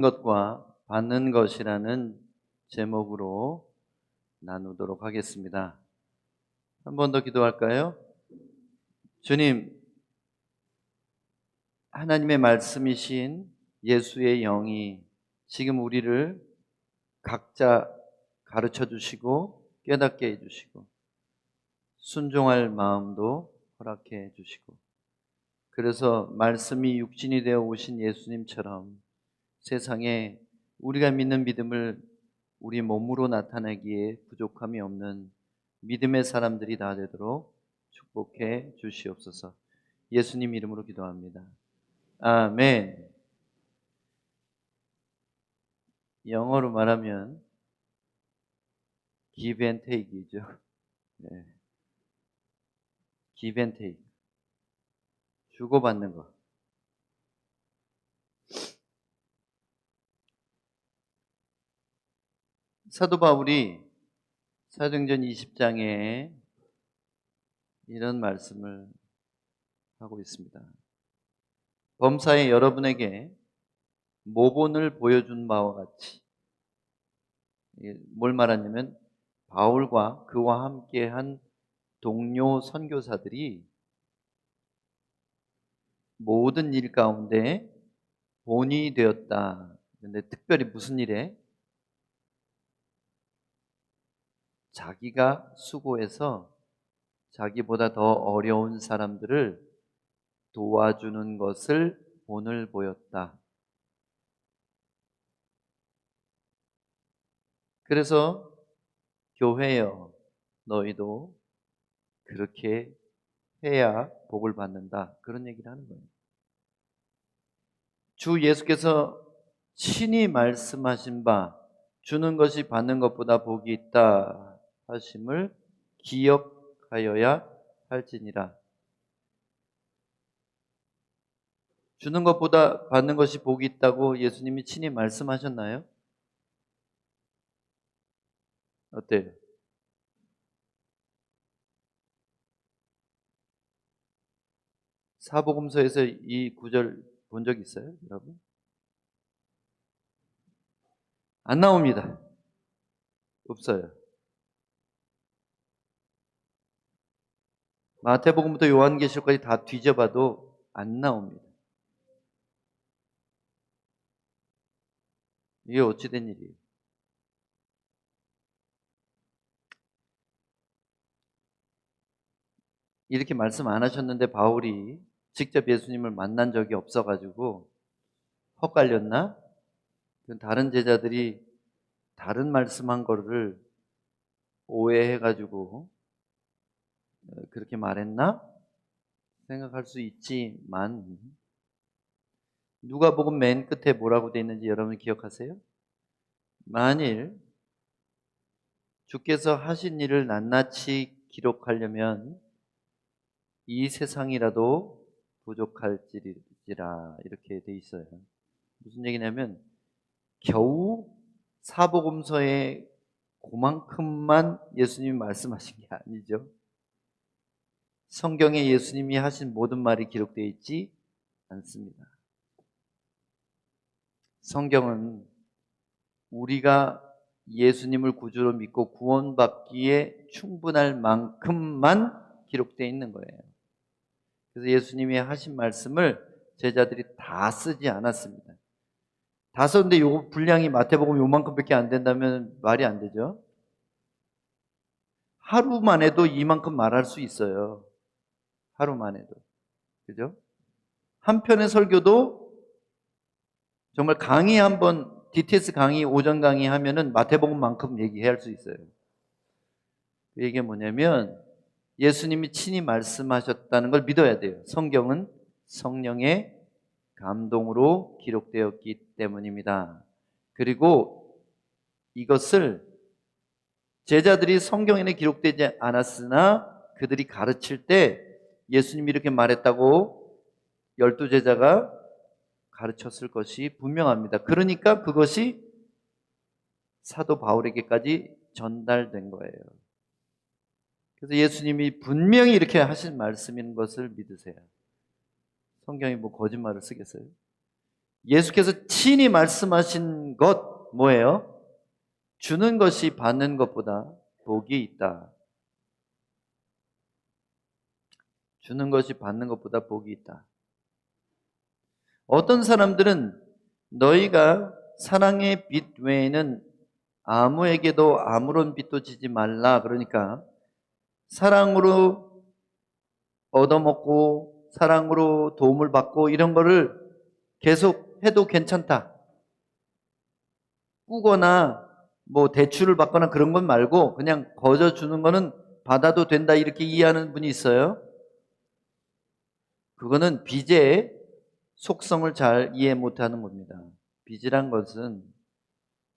것과 받는 것이라는 제목으로 나누도록 하겠습니다. 한 번 더 기도할까요? 주님, 하나님의 말씀이신 예수의 영이 지금 우리를 각자 가르쳐 주시고 깨닫게 해 주시고 순종할 마음도 허락해 주시고, 그래서 말씀이 육신이 되어 오신 예수님처럼 세상에 우리가 믿는 믿음을 우리 몸으로 나타내기에 부족함이 없는 믿음의 사람들이 다 되도록 축복해 주시옵소서. 예수님 이름으로 기도합니다. 아멘. 영어로 말하면 give and take이죠. 네. give and take. 주고받는 것. 사도 바울이 사도행전 20장에 이런 말씀을 하고 있습니다. 범사에 여러분에게 모본을 보여준 바와 같이, 뭘 말하냐면 바울과 그와 함께한 동료 선교사들이 모든 일 가운데 본이 되었다. 그런데 특별히 무슨 일에? 자기가 수고해서 자기보다 더 어려운 사람들을 도와주는 것을 본을 보였다. 그래서 교회여, 너희도 그렇게 해야 복을 받는다. 그런 얘기를 하는 거예요. 주 예수께서 친히 말씀하신 바 주는 것이 받는 것보다 복이 있다 하심을 기억하여야 할지니라. 주는 것보다 받는 것이 복이 있다고 예수님이 친히 말씀하셨나요? 어때요? 사복음서에서 이 구절 본 적 있어요, 여러분? 안 나옵니다. 없어요. 마태복음부터 요한계시록까지 다 뒤져봐도 안 나옵니다. 이게 어찌된 일이에요? 이렇게 말씀 안 하셨는데 바울이 직접 예수님을 만난 적이 없어가지고 헛갈렸나? 다른 제자들이 다른 말씀한 거를 오해해가지고 그렇게 말했나? 생각할 수 있지만, 누가복음 맨 끝에 뭐라고 되어 있는지 여러분 기억하세요? 만일 주께서 하신 일을 낱낱이 기록하려면 이 세상이라도 부족할지라, 이렇게 돼 있어요. 무슨 얘기냐면 겨우 사복음서에 그만큼만 예수님이 말씀하신 게 아니죠. 성경에 예수님이 하신 모든 말이 기록되어 있지 않습니다. 성경은 우리가 예수님을 구주로 믿고 구원받기에 충분할 만큼만 기록되어 있는 거예요. 그래서 예수님이 하신 말씀을 제자들이 다 쓰지 않았습니다. 다 썼는데 요 분량이 마태복음 요만큼밖에 안 된다면 말이 안 되죠. 하루만 해도 이만큼 말할 수 있어요. 하루만 해도. 그죠? 한 편의 설교도 정말 강의 한번, DTS 강의, 오전 강의 하면은 마태복음만큼 얘기해야 할 수 있어요. 이게 뭐냐면 예수님이 친히 말씀하셨다는 걸 믿어야 돼요. 성경은 성령의 감동으로 기록되었기 때문입니다. 그리고 이것을 제자들이 성경에는 기록되지 않았으나 그들이 가르칠 때 예수님이 이렇게 말했다고 12제자가 가르쳤을 것이 분명합니다. 그러니까 그것이 사도 바울에게까지 전달된 거예요. 그래서 예수님이 분명히 이렇게 하신 말씀인 것을 믿으세요. 성경이 뭐 거짓말을 쓰겠어요? 예수께서 친히 말씀하신 것 뭐예요? 주는 것이 받는 것보다 복이 있다. 주는 것이 받는 것보다 복이 있다. 어떤 사람들은 너희가 사랑의 빛 외에는 아무에게도 아무런 빛도 지지 말라. 그러니까 사랑으로 얻어먹고 사랑으로 도움을 받고 이런 거를 계속 해도 괜찮다. 꾸거나 뭐 대출을 받거나 그런 건 말고 그냥 거저 주는 거는 받아도 된다 이렇게 이해하는 분이 있어요. 그거는 빚의 속성을 잘 이해 못하는 겁니다. 빚이란 것은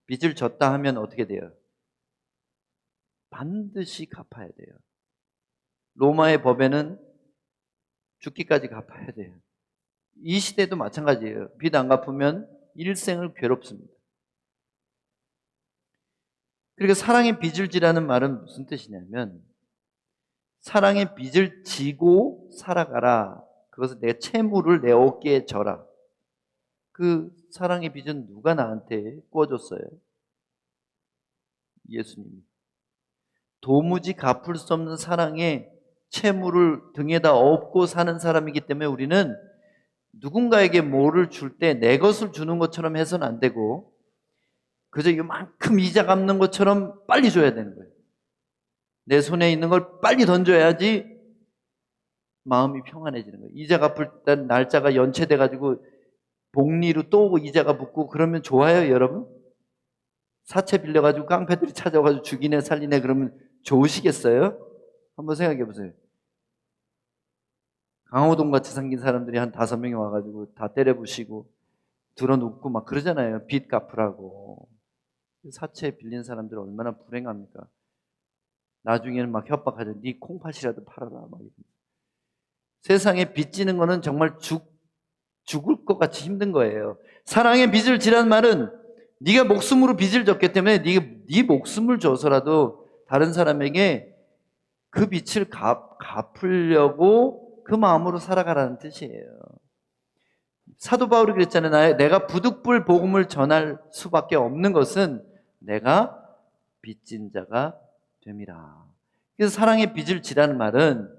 빚을 졌다 하면 어떻게 돼요? 반드시 갚아야 돼요. 로마의 법에는 죽기까지 갚아야 돼요. 이 시대도 마찬가지예요. 빚 안 갚으면 일생을 괴롭습니다. 그러니까 사랑의 빚을 지라는 말은 무슨 뜻이냐면 사랑의 빚을 지고 살아가라. 그것은 내 채무를 내 어깨에 져라. 그 사랑의 빚은 누가 나한테 구워줬어요? 예수님이. 도무지 갚을 수 없는 사랑의 채무를 등에다 업고 사는 사람이기 때문에 우리는 누군가에게 뭐를 줄 때 내 것을 주는 것처럼 해서는 안 되고 그저 이만큼 이자 갚는 것처럼 빨리 줘야 되는 거예요. 내 손에 있는 걸 빨리 던져야지 마음이 평안해지는 거예요. 이자 갚을 때 날짜가 연체돼가지고 복리로 또 이자가 붙고 그러면 좋아요, 여러분? 사채 빌려가지고 깡패들이 찾아와가지고 죽이네 살리네 그러면 좋으시겠어요? 한번 생각해 보세요. 강호동 같이 생긴 사람들이 한 5명이 와가지고 다 때려부시고 들어눕고 막 그러잖아요. 빚 갚으라고. 사채 빌린 사람들 얼마나 불행합니까? 나중에는 막 협박하죠. 네 콩팥이라도 팔아라. 막 세상에 빚지는 거는 정말 죽을 것 같이 힘든 거예요. 사랑의 빚을 지란 말은 네가 목숨으로 빚을 졌기 때문에 네 목숨을 줘서라도 다른 사람에게 그 빚을 갚으려고 그 마음으로 살아가라는 뜻이에요. 사도 바울이 그랬잖아요. 내가 부득불 복음을 전할 수밖에 없는 것은 내가 빚진 자가 됨이라. 그래서 사랑의 빚을 지라는 말은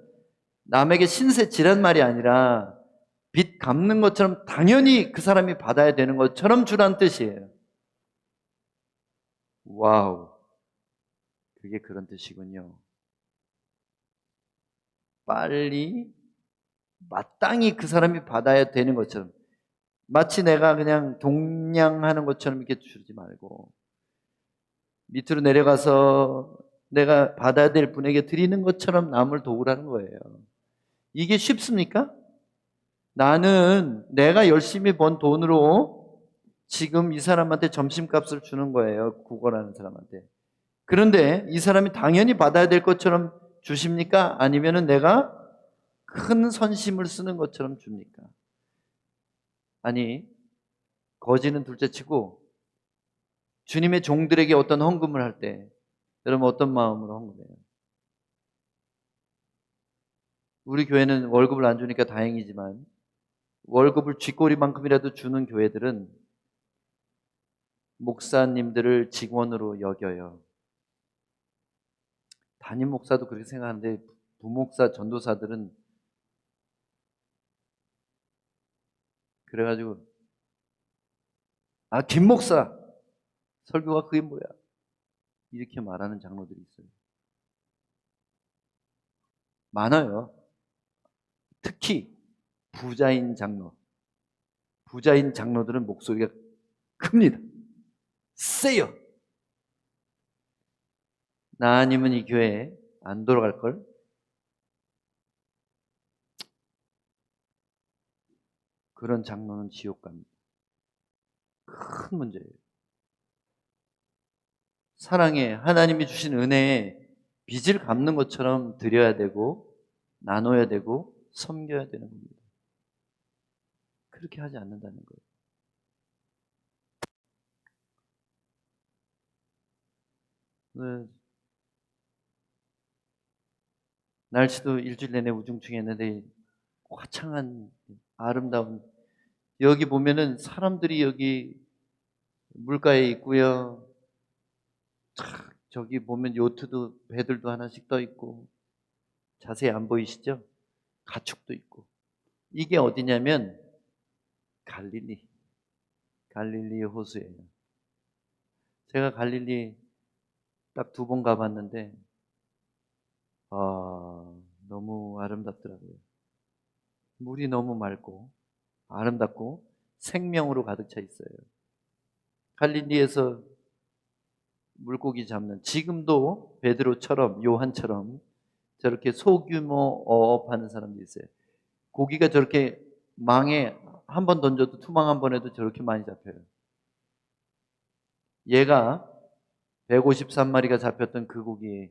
남에게 신세 지란 말이 아니라 빚 갚는 것처럼 당연히 그 사람이 받아야 되는 것처럼 주란 뜻이에요. 와우. 그게 그런 뜻이군요. 빨리 마땅히 그 사람이 받아야 되는 것처럼 마치 내가 그냥 동냥하는 것처럼 이렇게 주지 말고 밑으로 내려가서 내가 받아야 될 분에게 드리는 것처럼 남을 도우라는 거예요. 이게 쉽습니까? 나는 내가 열심히 번 돈으로 지금 이 사람한테 점심값을 주는 거예요. 구걸하는 사람한테. 그런데 이 사람이 당연히 받아야 될 것처럼 주십니까? 아니면은 내가 큰 선심을 쓰는 것처럼 줍니까? 아니, 거지는 둘째치고 주님의 종들에게 어떤 헌금을 할 때 여러분 어떤 마음으로 헌금해요? 우리 교회는 월급을 안 주니까 다행이지만 월급을 쥐꼬리만큼이라도 주는 교회들은 목사님들을 직원으로 여겨요. 담임 목사도 그렇게 생각하는데 부목사, 전도사들은 그래가지고 김 목사 설교가 그게 뭐야? 이렇게 말하는 장로들이 있어요. 많아요. 특히 부자인 장로. 부자인 장로들은 목소리가 큽니다. 세요. 나 아니면 이 교회에 안 돌아갈걸? 그런 장로는 지옥 갑니다. 큰 문제예요. 사랑에 하나님이 주신 은혜에 빚을 갚는 것처럼 드려야 되고 나눠야 되고 섬겨야 되는 겁니다. 그렇게 하지 않는다는 거예요. 네. 날씨도 일주일 내내 우중충했는데 화창한 아름다운 여기 보면은 사람들이 여기 물가에 있고요. 저기 보면 요트도 배들도 하나씩 떠 있고 자세히 안 보이시죠? 가축도 있고. 이게 어디냐면 갈릴리 호수예요. 제가 갈릴리 딱 2번 가봤는데 너무 아름답더라고요. 물이 너무 맑고 아름답고 생명으로 가득 차 있어요. 갈릴리에서 물고기 잡는, 지금도 베드로처럼 요한처럼 저렇게 소규모 어업하는 사람도 있어요. 고기가 저렇게 망에 한 번 던져도 투망 한 번 해도 저렇게 많이 잡혀요. 얘가 153마리가 잡혔던 그 고기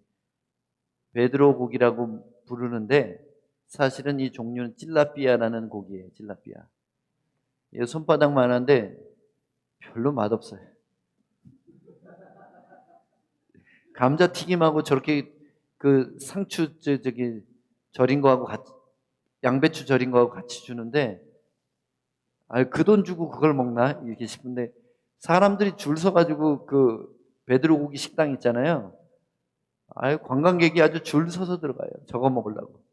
베드로 고기라고 부르는데 사실은 이 종류는 찔라삐아라는 고기예요. 찔라삐아. 얘 손바닥만한데 별로 맛없어요. 감자튀김하고 저렇게 그 상추 저기 절인 거하고 같이, 양배추 절인 거하고 같이 주는데 그 돈 주고 그걸 먹나 이렇게 싶은데 사람들이 줄 서가지고 그 베드로 고기 식당 있잖아요. 관광객이 아주 줄 서서 들어가요. 저거 먹으려고.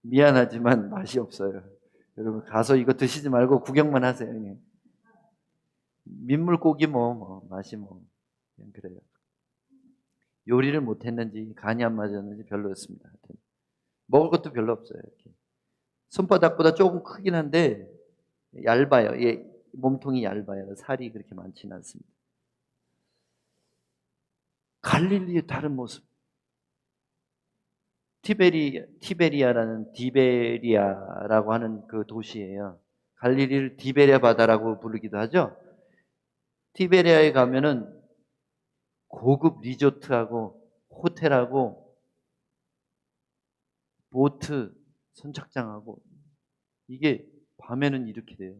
미안하지만 맛이 없어요. 여러분 가서 이거 드시지 말고 구경만 하세요. 그냥. 민물고기 맛이 그냥 그래요. 요리를 못했는지 간이 안 맞았는지 별로였습니다. 하여튼. 먹을 것도 별로 없어요. 이렇게. 손바닥보다 조금 크긴 한데 얇아요. 예, 몸통이 얇아요. 살이 그렇게 많지는 않습니다. 갈릴리의 다른 모습. 디베리아라고 하는 그 도시예요. 갈릴리를 디베리아 바다라고 부르기도 하죠. 티베리아에 가면은 고급 리조트하고 호텔하고 보트 선착장하고 이게 밤에는 이렇게 돼요.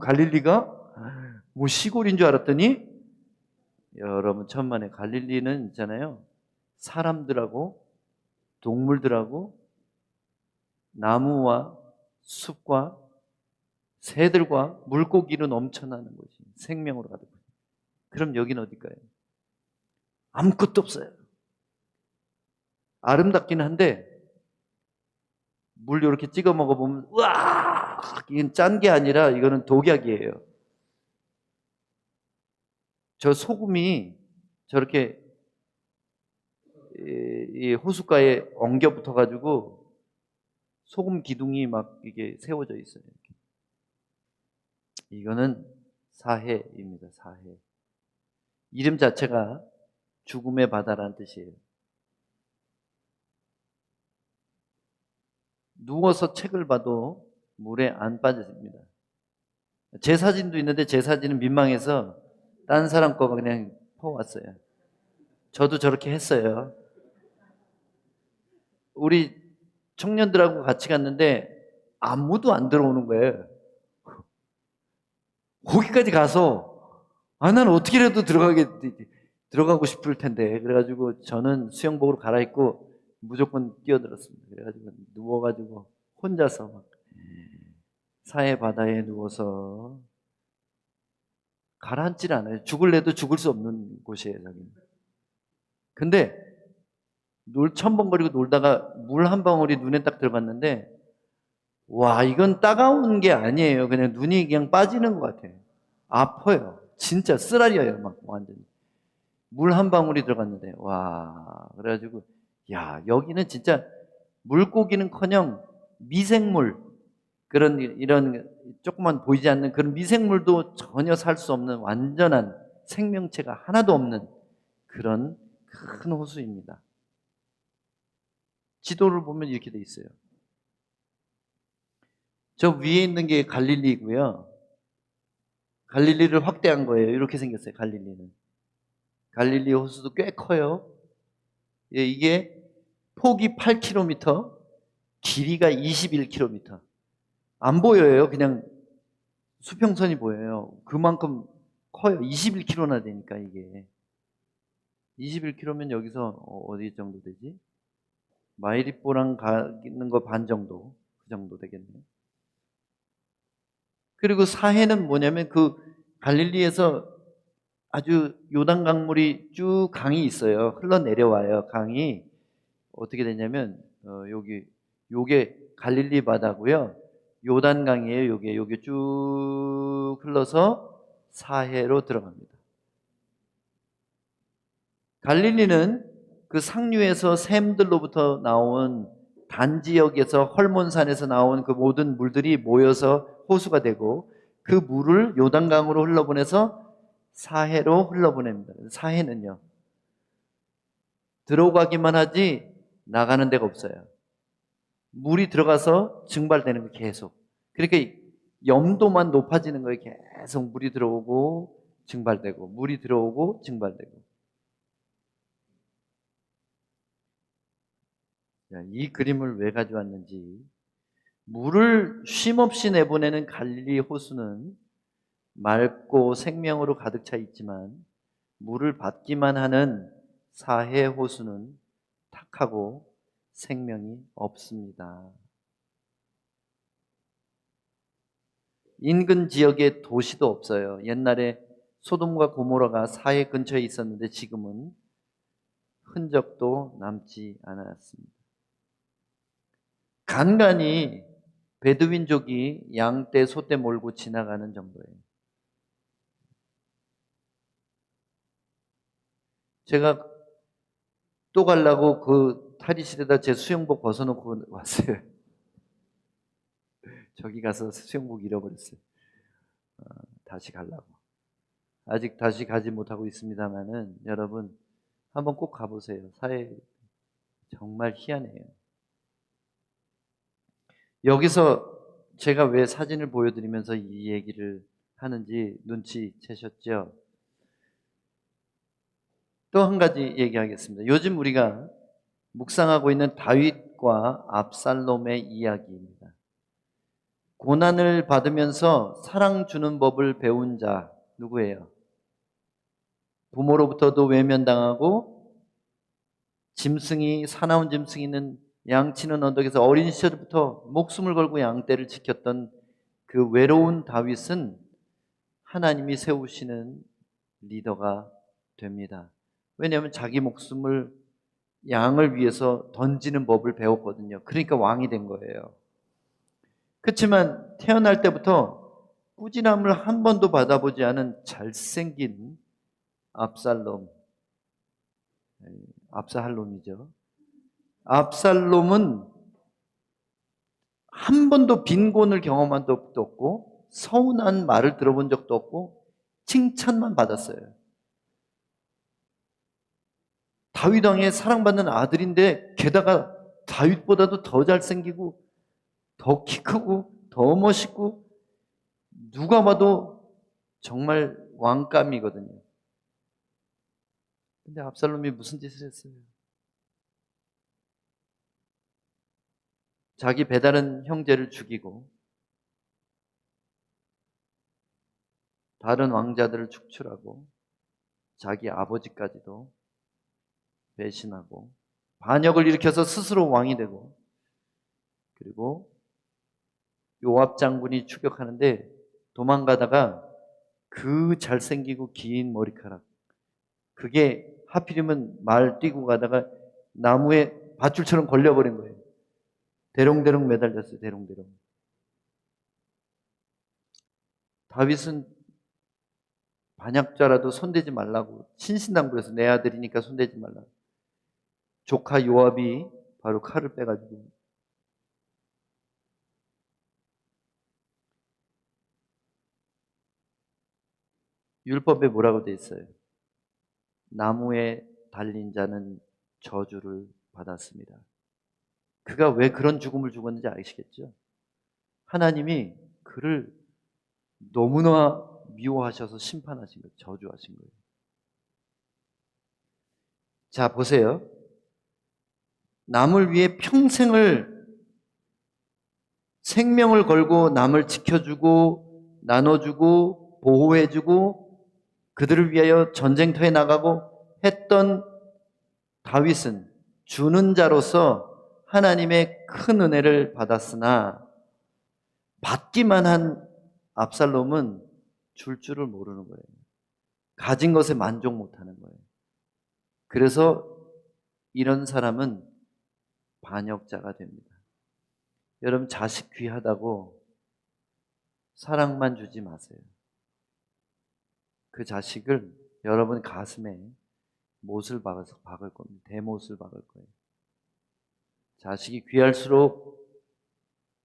갈릴리가 뭐 시골인 줄 알았더니 여러분 천만에 갈릴리는 있잖아요. 사람들하고 동물들하고 나무와 숲과 새들과 물고기로 넘쳐나는 곳이 생명으로 가득. 그럼 여긴 어딜까요? 아무것도 없어요. 아름답긴 한데 물 이렇게 찍어 먹어보면 우와, 이건 짠 게 아니라 이거는 독약이에요. 저 소금이 저렇게 이 호숫가에 엉겨 붙어가지고 소금 기둥이 막 이게 세워져 있어요. 이거는 사해입니다. 사해. 이름 자체가 죽음의 바다라는 뜻이에요. 누워서 책을 봐도 물에 안 빠집니다. 제 사진도 있는데 제 사진은 민망해서 딴 사람 거가 그냥 퍼왔어요. 저도 저렇게 했어요. 우리 청년들하고 같이 갔는데 아무도 안 들어오는 거예요. 거기까지 가서 나는 어떻게라도 들어가고 싶을 텐데 그래가지고 저는 수영복으로 갈아입고 무조건 뛰어들었습니다. 그래가지고 누워가지고 혼자서 막 사해 바다에 누워서 가라앉질 않아요. 죽을래도 죽을 수 없는 곳이에요. 여기는. 근데 첨벙거리고 놀다가 물 한 방울이 눈에 딱 들어갔는데 와, 이건 따가운 게 아니에요. 그냥 눈이 그냥 빠지는 것 같아요. 아파요. 진짜 쓰라려요. 막 완전히. 물 한 방울이 들어갔는데 와, 그래가지고 야, 여기는 진짜 물고기는커녕 미생물 그런 이런 조금만 보이지 않는 그런 미생물도 전혀 살 수 없는 완전한 생명체가 하나도 없는 그런 큰 호수입니다. 지도를 보면 이렇게 돼 있어요. 저 위에 있는 게 갈릴리고요. 갈릴리를 확대한 거예요. 이렇게 생겼어요. 갈릴리는. 갈릴리 호수도 꽤 커요. 예, 이게 폭이 8km, 길이가 21km. 안 보여요. 그냥 수평선이 보여요. 그만큼 커요. 21km나 되니까 이게. 21km면 여기서 어디 정도 되지? 마이리뽀랑 가는 거 반 정도, 그 정도 되겠네요. 그리고 사해는 뭐냐면 그 갈릴리에서 아주 요단 강물이 쭉 강이 있어요. 흘러내려와요. 강이 어떻게 되냐면 요게 갈릴리 바다고요. 요단 강이에요. 요게 쭉 흘러서 사해로 들어갑니다. 갈릴리는 그 상류에서 샘들로부터 나온 단지역에서 헐몬산에서 나온 그 모든 물들이 모여서 호수가 되고 그 물을 요단강으로 흘러보내서 사해로 흘러보냅니다. 사해는요, 들어가기만 하지 나가는 데가 없어요. 물이 들어가서 증발되는 거 계속. 그러니까 염도만 높아지는 거예요. 계속 물이 들어오고 증발되고 물이 들어오고 증발되고. 이 그림을 왜 가져왔는지, 물을 쉼없이 내보내는 갈릴리 호수는 맑고 생명으로 가득 차 있지만 물을 받기만 하는 사해 호수는 탁하고 생명이 없습니다. 인근 지역에 도시도 없어요. 옛날에 소돔과 고모라가 사해 근처에 있었는데 지금은 흔적도 남지 않았습니다. 간간히 베두인족이 양떼, 소떼 몰고 지나가는 정도예요. 제가 또 가려고 그 탈의실에다 제 수영복 벗어놓고 왔어요. 저기 가서 수영복 잃어버렸어요. 다시 가려고. 아직 다시 가지 못하고 있습니다만은 여러분 한번 꼭 가보세요. 사회 정말 희한해요. 여기서 제가 왜 사진을 보여드리면서 이 얘기를 하는지 눈치채셨죠? 또 한 가지 얘기하겠습니다. 요즘 우리가 묵상하고 있는 다윗과 압살롬의 이야기입니다. 고난을 받으면서 사랑 주는 법을 배운 자 누구예요? 부모로부터도 외면당하고 사나운 짐승이 있는 양치는 언덕에서 어린 시절부터 목숨을 걸고 양떼를 지켰던 그 외로운 다윗은 하나님이 세우시는 리더가 됩니다. 왜냐하면 자기 목숨을 양을 위해서 던지는 법을 배웠거든요. 그러니까 왕이 된 거예요. 그렇지만 태어날 때부터 꾸지람을 한 번도 받아보지 않은 잘생긴 압살롬이죠. 압살롬은 한 번도 빈곤을 경험한 적도 없고 서운한 말을 들어본 적도 없고 칭찬만 받았어요. 다윗 왕의 사랑받는 아들인데 게다가 다윗보다도 더 잘생기고 더 키 크고 더 멋있고 누가 봐도 정말 왕감이거든요. 근데 압살롬이 무슨 짓을 했어요? 자기 배다른 형제를 죽이고 다른 왕자들을 축출하고 자기 아버지까지도 배신하고 반역을 일으켜서 스스로 왕이 되고, 그리고 요압 장군이 추격하는데 도망가다가 그 잘생기고 긴 머리카락, 그게 하필이면 말 뛰고 가다가 나무에 밧줄처럼 걸려버린 거예요. 대롱대롱 매달렸어요. 대롱대롱. 다윗은 반역자라도 손대지 말라고 신신당부해서 내 아들이니까 손대지 말라고. 조카 요압이 바로 칼을 빼가지고 율법에 뭐라고 돼 있어요? 나무에 달린 자는 저주를 받았습니다. 그가 왜 그런 죽음을 죽었는지 아시겠죠? 하나님이 그를 너무나 미워하셔서 심판하신 거예요. 저주하신 거예요. 자, 보세요. 남을 위해 평생을 생명을 걸고 남을 지켜주고 나눠주고 보호해주고 그들을 위하여 전쟁터에 나가고 했던 다윗은 주는 자로서 하나님의 큰 은혜를 받았으나 받기만 한 압살롬은 줄 줄을 모르는 거예요. 가진 것에 만족 못하는 거예요. 그래서 이런 사람은 반역자가 됩니다. 여러분, 자식 귀하다고 사랑만 주지 마세요. 그 자식을 여러분 가슴에 못을 박을 겁니다. 대못을 박을 거예요. 자식이 귀할수록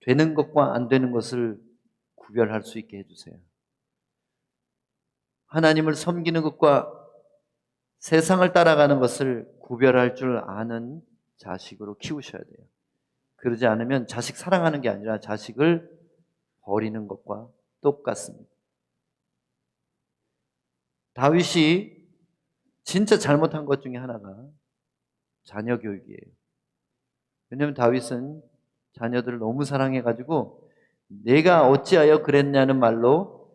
되는 것과 안 되는 것을 구별할 수 있게 해주세요. 하나님을 섬기는 것과 세상을 따라가는 것을 구별할 줄 아는 자식으로 키우셔야 돼요. 그러지 않으면 자식 사랑하는 게 아니라 자식을 버리는 것과 똑같습니다. 다윗이 진짜 잘못한 것 중에 하나가 자녀 교육이에요. 왜냐하면 다윗은 자녀들을 너무 사랑해가지고 내가 어찌하여 그랬냐는 말로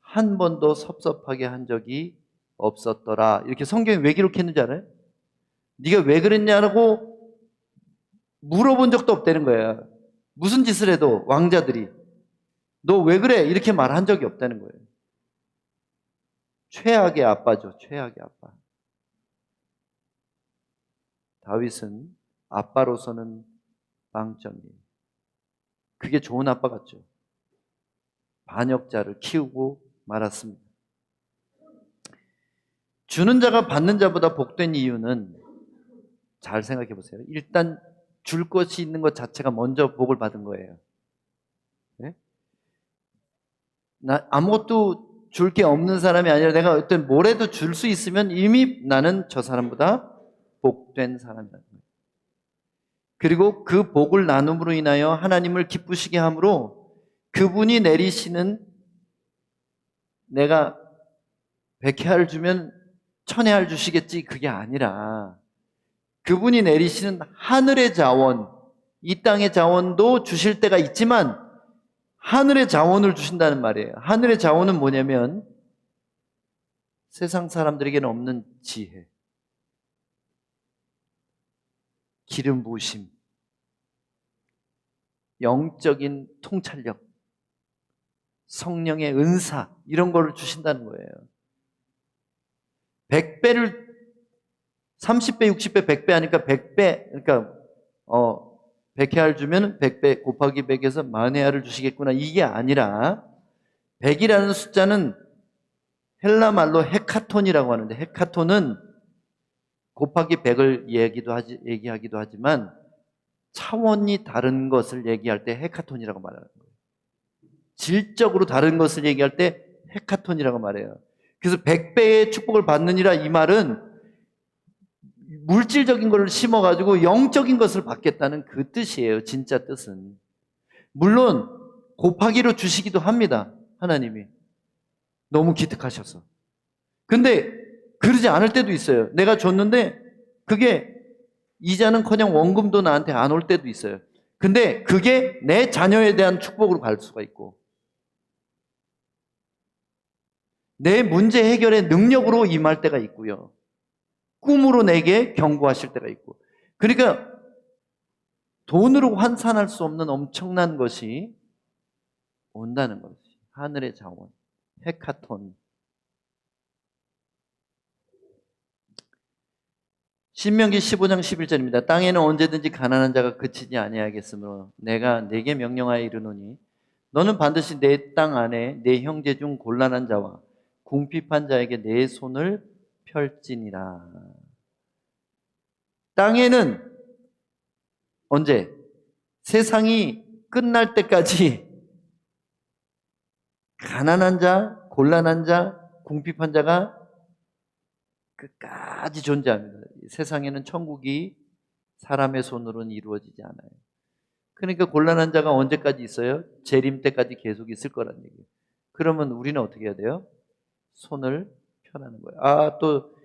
한 번도 섭섭하게 한 적이 없었더라. 이렇게 성경에 왜 기록했는지 알아요? 네가 왜 그랬냐고 물어본 적도 없다는 거야. 무슨 짓을 해도 왕자들이 너 왜 그래? 이렇게 말한 적이 없다는 거예요. 최악의 아빠죠. 최악의 아빠. 다윗은 아빠로서는 빵점이에요. 그게 좋은 아빠 같죠. 반역자를 키우고 말았습니다. 주는 자가 받는 자보다 복된 이유는 잘 생각해 보세요. 일단 줄 것이 있는 것 자체가 먼저 복을 받은 거예요. 네? 나 아무것도 줄 게 없는 사람이 아니라 내가 어떤 뭐라도 줄 수 있으면 이미 나는 저 사람보다 복된 사람이라는 거예요. 그리고 그 복을 나눔으로 인하여 하나님을 기쁘시게 함으로 그분이 내리시는 내가 100해알 주면 1000해알 주시겠지 그게 아니라 그분이 내리시는 하늘의 자원, 이 땅의 자원도 주실 때가 있지만 하늘의 자원을 주신다는 말이에요. 하늘의 자원은 뭐냐면 세상 사람들에게는 없는 지혜, 기름 부으심, 영적인 통찰력, 성령의 은사 이런 걸 주신다는 거예요. 100배를 30배, 60배, 100배 하니까 100배 그러니까 100해알 주면 100배 곱하기 100에서 10,000해알을 주시겠구나. 이게 아니라 100이라는 숫자는 헬라 말로 헤카톤이라고 하는데 헤카톤은 곱하기 100을 얘기하기도 하지만 차원이 다른 것을 얘기할 때 헤카톤이라고 말하는 거예요. 질적으로 다른 것을 얘기할 때 헤카톤이라고 말해요. 그래서 100배의 축복을 받느니라 이 말은 물질적인 것을 심어가지고 영적인 것을 받겠다는 그 뜻이에요. 진짜 뜻은. 물론 곱하기로 주시기도 합니다. 하나님이. 너무 기특하셔서. 근데 그러지 않을 때도 있어요. 내가 줬는데 그게 이자는커녕 원금도 나한테 안 올 때도 있어요. 근데 그게 내 자녀에 대한 축복으로 갈 수가 있고 내 문제 해결의 능력으로 임할 때가 있고요. 꿈으로 내게 경고하실 때가 있고. 그러니까 돈으로 환산할 수 없는 엄청난 것이 온다는 것이 하늘의 자원, 헤카톤. 신명기 15장 11절입니다. 땅에는 언제든지 가난한 자가 그치지 아니하겠으므로 내가 네게 명령하여 이르노니 너는 반드시 내 땅 안에 내 형제 중 곤란한 자와 궁핍한 자에게 내 손을 펼지니라. 땅에는 언제? 세상이 끝날 때까지 가난한 자, 곤란한 자, 궁핍한 자가 끝까지 존재합니다. 세상에는 천국이 사람의 손으로는 이루어지지 않아요. 그러니까 곤란한 자가 언제까지 있어요? 재림 때까지 계속 있을 거란 얘기예요. 그러면 우리는 어떻게 해야 돼요? 손을 펴라는 거예요. 또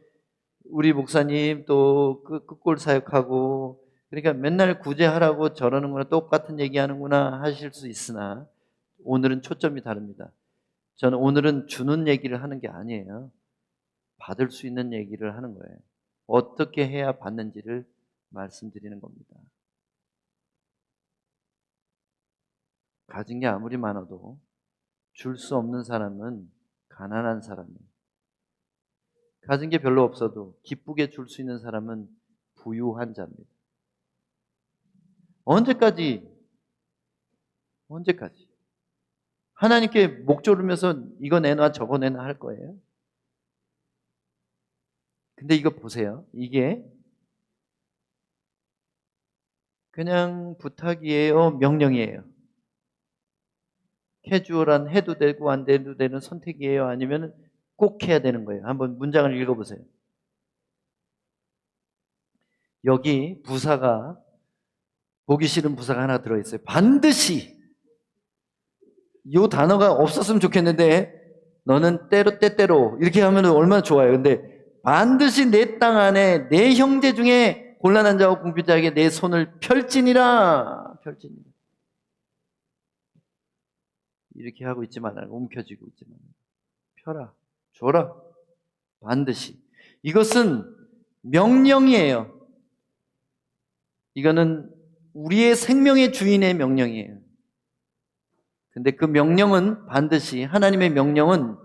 우리 목사님 또 끝골 사역하고 그러니까 맨날 구제하라고 저러는구나 똑같은 얘기하는구나 하실 수 있으나 오늘은 초점이 다릅니다. 저는 오늘은 주는 얘기를 하는 게 아니에요. 받을 수 있는 얘기를 하는 거예요. 어떻게 해야 받는지를 말씀드리는 겁니다. 가진 게 아무리 많아도 줄 수 없는 사람은 가난한 사람이에요. 가진 게 별로 없어도 기쁘게 줄 수 있는 사람은 부유한 자입니다. 언제까지 하나님께 목 조르면서 이거 내놔 저거 내놔 할 거예요? 근데 이거 보세요. 이게 그냥 부탁이에요? 명령이에요? 캐주얼한 해도 되고 안 돼도 되는 선택이에요? 아니면 꼭 해야 되는 거예요? 한번 문장을 읽어보세요. 여기 부사가 보기 싫은 부사가 하나 들어있어요. 반드시 이 단어가 없었으면 좋겠는데 너는 때때로 이렇게 하면 얼마나 좋아요. 근데 반드시 내 땅 안에 내 형제 중에 곤란한 자와 궁핍자에게 내 손을 펼지니라. 이렇게 하고 있지만 말고 움켜쥐고 있지만 펴라, 줘라. 반드시. 이것은 명령이에요. 이거는 우리의 생명의 주인의 명령이에요. 근데 그 명령은 반드시, 하나님의 명령은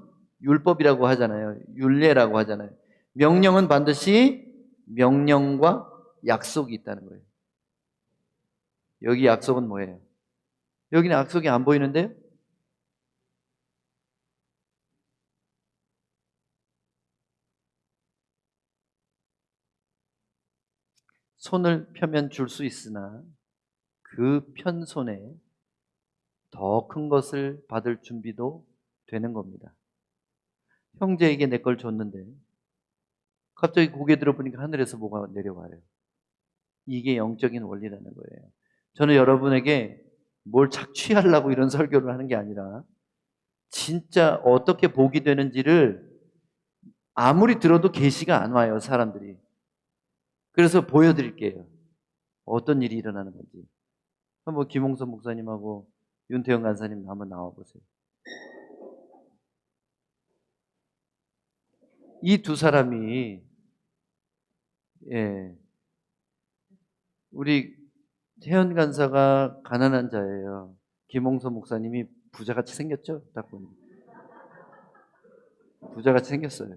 율법이라고 하잖아요. 율례라고 하잖아요. 명령은 반드시 명령과 약속이 있다는 거예요. 여기 약속은 뭐예요? 여기는 약속이 안 보이는데요? 손을 펴면 줄 수 있으나 그 편손에 더 큰 것을 받을 준비도 되는 겁니다. 형제에게 내 걸 줬는데 갑자기 고개 들어보니까 하늘에서 뭐가 내려와요. 이게 영적인 원리라는 거예요. 저는 여러분에게 뭘 착취하려고 이런 설교를 하는 게 아니라 진짜 어떻게 복이 되는지를 아무리 들어도 계시가 안 와요, 사람들이. 그래서 보여드릴게요. 어떤 일이 일어나는 건지. 한번 김홍선 목사님하고 윤태영 간사님 한번 나와보세요. 이 두 사람이 우리 태연 간사가 가난한 자예요. 김홍선 목사님이 부자같이 생겼죠? 딱 보니 부자같이 생겼어요.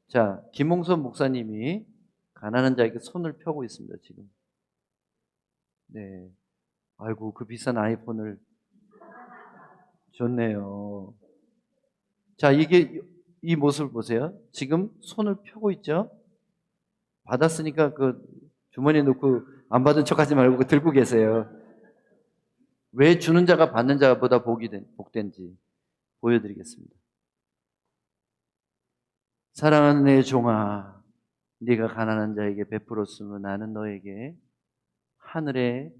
자, 김홍선 목사님이 가난한 자에게 손을 펴고 있습니다, 지금. 네. 아이고, 그 비싼 아이폰을 줬네요. 자, 이 모습을 보세요. 지금 손을 펴고 있죠? 받았으니까 그 주머니에 넣고 안 받은 척 하지 말고 들고 계세요. 왜 주는 자가 받는 자보다 복된지 보여드리겠습니다. 사랑하는 내 종아, 네가 가난한 자에게 베풀었으면 나는 너에게 하늘의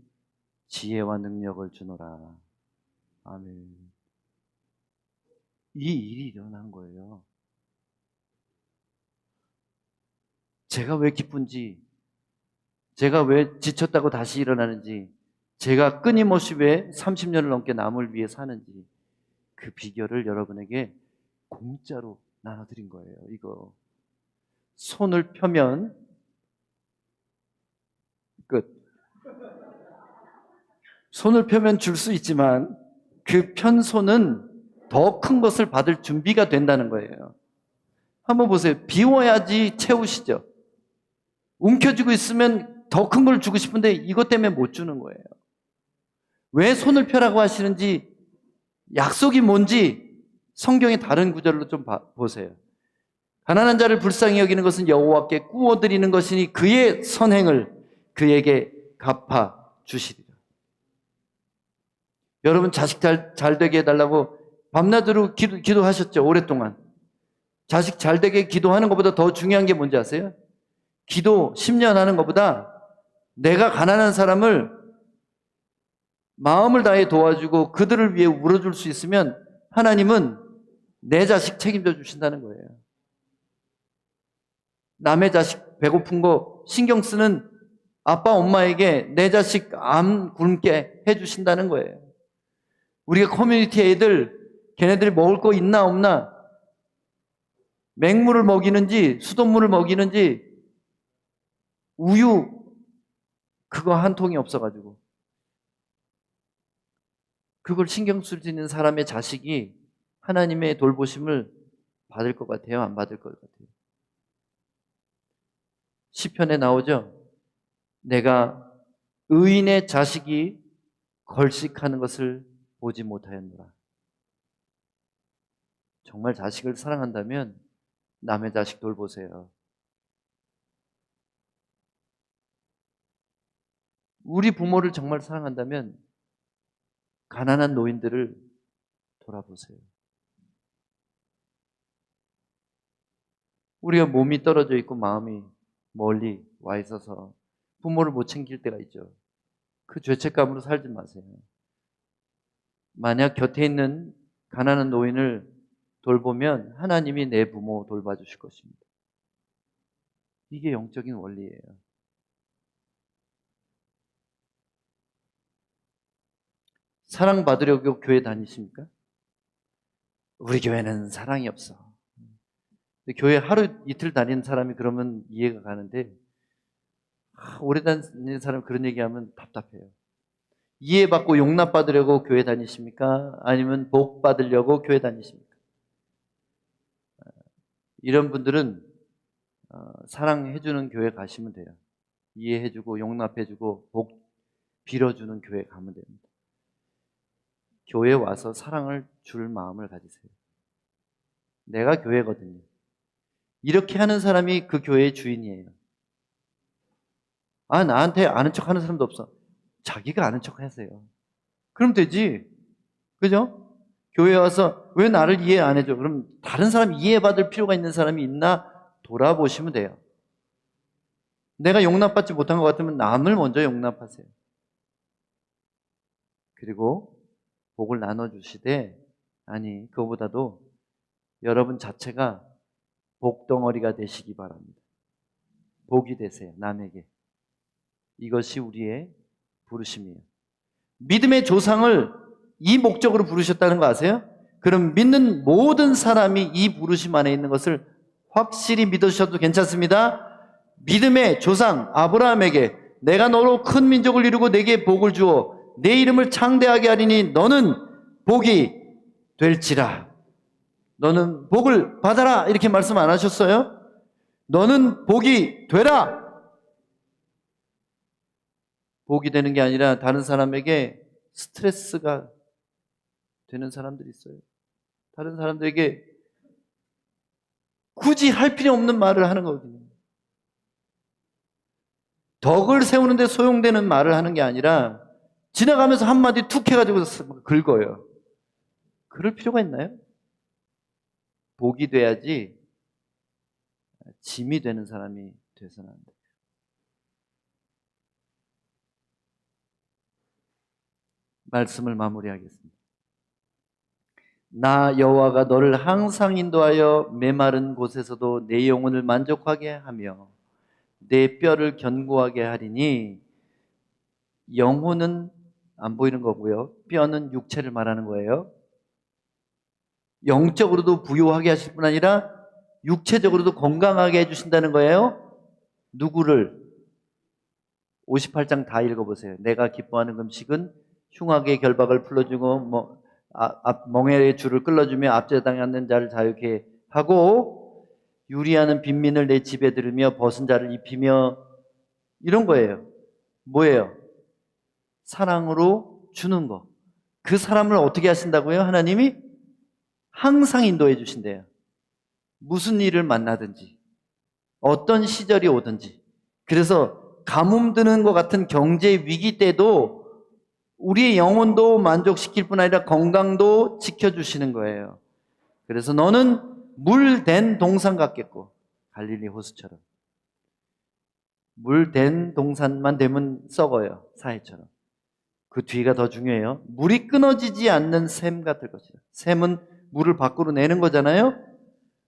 지혜와 능력을 주노라. 아멘. 이 일이 일어난 거예요. 제가 왜 기쁜지, 제가 왜 지쳤다고 다시 일어나는지, 제가 끊임없이 왜 30년을 넘게 남을 위해 사는지 그 비결을 여러분에게 공짜로 나눠드린 거예요. 이거 손을 펴면 끝. 손을 펴면 줄 수 있지만 그 편손은 더 큰 것을 받을 준비가 된다는 거예요. 한번 보세요. 비워야지 채우시죠. 움켜쥐고 있으면 더 큰 걸 주고 싶은데 이것 때문에 못 주는 거예요. 왜 손을 펴라고 하시는지, 약속이 뭔지 성경의 다른 구절로 좀 보세요. 가난한 자를 불쌍히 여기는 것은 여호와께 꾸어드리는 것이니 그의 선행을 그에게 갚아 주시리라. 여러분 자식 잘 되게 해달라고 밤낮으로 기도하셨죠, 오랫동안. 자식 잘 되게 기도하는 것보다 더 중요한 게 뭔지 아세요? 기도 10년 하는 것보다 내가 가난한 사람을 마음을 다해 도와주고 그들을 위해 울어줄 수 있으면 하나님은 내 자식 책임져 주신다는 거예요. 남의 자식 배고픈 거 신경 쓰는 아빠 엄마에게 내 자식 안 굶게 해주신다는 거예요. 우리가 커뮤니티 애들 걔네들이 먹을 거 있나 없나, 맹물을 먹이는지 수돗물을 먹이는지 우유 그거 한 통이 없어가지고 그걸 신경 쓸 수 있는 사람의 자식이 하나님의 돌보심을 받을 것 같아요? 안 받을 것 같아요? 시편에 나오죠? 내가 의인의 자식이 걸식하는 것을 보지 못하였노라. 정말 자식을 사랑한다면 남의 자식 돌보세요. 우리 부모를 정말 사랑한다면 가난한 노인들을 돌아보세요. 우리가 몸이 떨어져 있고 마음이 멀리 와 있어서 부모를 못 챙길 때가 있죠. 그 죄책감으로 살지 마세요. 만약 곁에 있는 가난한 노인을 돌보면 하나님이 내 부모 돌봐주실 것입니다. 이게 영적인 원리예요. 사랑받으려고 교회 다니십니까? 우리 교회는 사랑이 없어. 교회 하루 이틀 다니는 사람이 그러면 이해가 가는데 오래 다니는 사람이 그런 얘기하면 답답해요. 이해받고 용납받으려고 교회 다니십니까? 아니면 복 받으려고 교회 다니십니까? 이런 분들은 사랑해주는 교회 가시면 돼요. 이해해주고 용납해주고 복 빌어주는 교회 가면 됩니다. 교회 와서 사랑을 줄 마음을 가지세요. 내가 교회거든요. 이렇게 하는 사람이 그 교회의 주인이에요. 나한테 아는 척 하는 사람도 없어. 자기가 아는 척 하세요. 그럼 되지. 그죠? 교회 와서 왜 나를 이해 안 해줘? 그럼 다른 사람 이해받을 필요가 있는 사람이 있나 돌아보시면 돼요. 내가 용납받지 못한 것 같으면 남을 먼저 용납하세요. 그리고 복을 나눠주시되, 아니, 그거보다도 여러분 자체가 복덩어리가 되시기 바랍니다. 복이 되세요, 남에게. 이것이 우리의 부르심이에요. 믿음의 조상을 이 목적으로 부르셨다는 거 아세요? 그럼 믿는 모든 사람이 이 부르심 안에 있는 것을 확실히 믿으셔도 괜찮습니다. 믿음의 조상 아브라함에게 내가 너로 큰 민족을 이루고 내게 복을 주어 내 이름을 창대하게 하리니 너는 복이 될지라. 너는 복을 받아라 이렇게 말씀 안 하셨어요? 너는 복이 되라. 복이 되는 게 아니라 다른 사람에게 스트레스가 되는 사람들이 있어요. 다른 사람들에게 굳이 할 필요 없는 말을 하는 거거든요. 덕을 세우는데 소용되는 말을 하는 게 아니라 지나가면서 한마디 툭 해가지고 긁어요. 그럴 필요가 있나요? 복이 돼야지 짐이 되는 사람이 돼서는 안 돼요. 말씀을 마무리하겠습니다. 나 여호와가 너를 항상 인도하여 메마른 곳에서도 내 영혼을 만족하게 하며 내 뼈를 견고하게 하리니, 영혼은 안 보이는 거고요. 뼈는 육체를 말하는 거예요. 영적으로도 부유하게 하실 뿐 아니라 육체적으로도 건강하게 해주신다는 거예요. 누구를? 58장 다 읽어보세요. 내가 기뻐하는 음식은 흉악의 결박을 풀어주고 멍에의 줄을 끌어주며 앞제당에 앉는 자를 자유케 하고 유리하는 빈민을 내 집에 들으며 벗은 자를 입히며, 이런 거예요. 뭐예요? 사랑으로 주는 거. 그 사람을 어떻게 하신다고요? 하나님이 항상 인도해 주신대요. 무슨 일을 만나든지 어떤 시절이 오든지. 그래서 가뭄 드는 것 같은 경제 위기 때도 우리의 영혼도 만족시킬 뿐 아니라 건강도 지켜주시는 거예요. 그래서 너는 물된 동산 같겠고, 갈릴리 호수처럼. 물된 동산만 되면 썩어요, 사해처럼. 그 뒤가 더 중요해요. 물이 끊어지지 않는 샘 같을 것이다. 샘은 물을 밖으로 내는 거잖아요.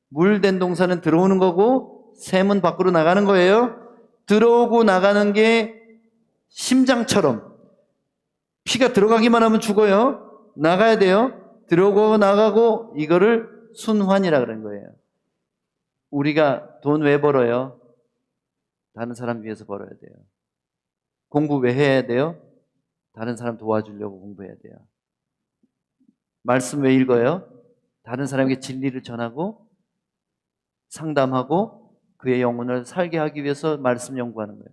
물된 동산은 들어오는 거고 샘은 밖으로 나가는 거예요. 들어오고 나가는 게 심장처럼 피가 들어가기만 하면 죽어요. 나가야 돼요. 들어오고 나가고, 이거를 순환이라 그런 거예요. 우리가 돈 왜 벌어요? 다른 사람 위해서 벌어야 돼요. 공부 왜 해야 돼요? 다른 사람 도와주려고 공부해야 돼요. 말씀 왜 읽어요? 다른 사람에게 진리를 전하고 상담하고 그의 영혼을 살게 하기 위해서 말씀 연구하는 거예요.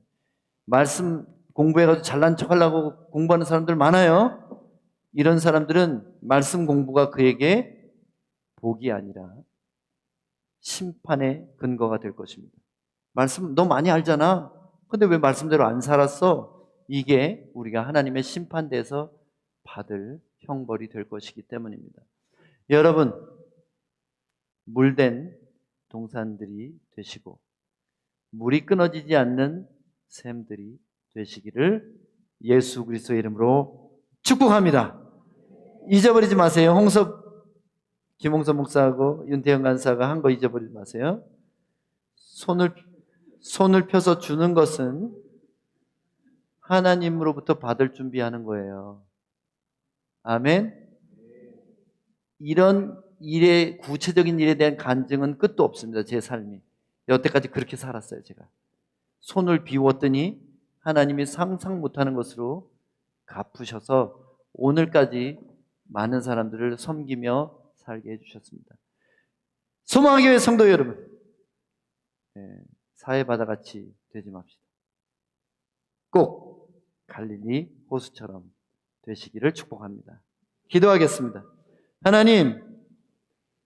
말씀 공부해가지고 잘난 척 하려고 공부하는 사람들 많아요. 이런 사람들은 말씀 공부가 그에게 복이 아니라 심판의 근거가 될 것입니다. 말씀 너 많이 알잖아. 근데 왜 말씀대로 안 살았어? 이게 우리가 하나님의 심판대에서 받을 형벌이 될 것이기 때문입니다. 여러분, 물된 동산들이 되시고 물이 끊어지지 않는 샘들이 되시기를 예수 그리스도의 이름으로 축복합니다. 잊어버리지 마세요. 김홍섭 목사하고 윤태영 간사가 한 거 잊어버리지 마세요. 손을 펴서 주는 것은 하나님으로부터 받을 준비하는 거예요. 아멘. 이런 일에, 구체적인 일에 대한 간증은 끝도 없습니다. 제 삶이. 여태까지 그렇게 살았어요, 제가. 손을 비웠더니 하나님이 상상 못하는 것으로 갚으셔서 오늘까지 많은 사람들을 섬기며 살게 해주셨습니다. 소망의 교회 성도 여러분, 사회바다같이 되지 맙시다. 꼭 갈릴리 호수처럼 되시기를 축복합니다. 기도하겠습니다. 하나님,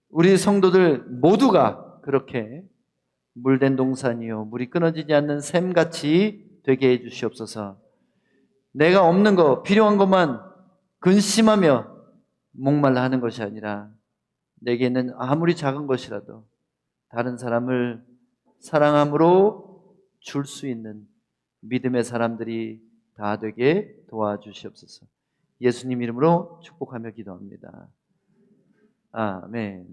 우리 성도들 모두가 그렇게 물된 동산이요 물이 끊어지지 않는 샘같이 되게 해주시옵소서. 내가 없는 거, 필요한 것만 근심하며 목말라 하는 것이 아니라 내게는 아무리 작은 것이라도 다른 사람을 사랑함으로 줄 수 있는 믿음의 사람들이 다 되게 도와주시옵소서. 예수님 이름으로 축복하며 기도합니다. 아멘.